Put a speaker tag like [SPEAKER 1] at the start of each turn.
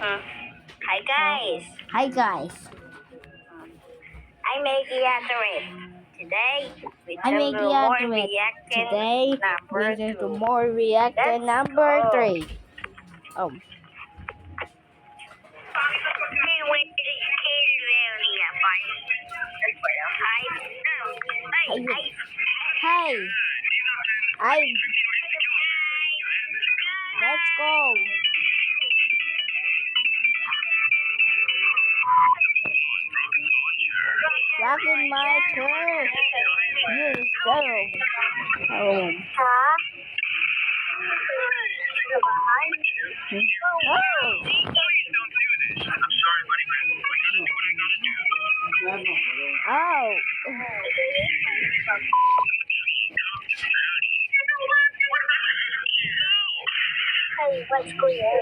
[SPEAKER 1] Hi guys,
[SPEAKER 2] Hi guys,
[SPEAKER 1] I'm Maggie Atherton. Today we
[SPEAKER 2] I'm
[SPEAKER 1] do
[SPEAKER 2] Maggie
[SPEAKER 1] more
[SPEAKER 2] Adrit.
[SPEAKER 1] reaction
[SPEAKER 2] Today
[SPEAKER 1] number
[SPEAKER 2] we do
[SPEAKER 1] 2.
[SPEAKER 2] more reaction
[SPEAKER 1] Let's
[SPEAKER 2] number
[SPEAKER 1] go.
[SPEAKER 2] 3. Oh, hey, let's go. Rocking my turn. You so. Oh. Oh.
[SPEAKER 1] Hey, what's going on?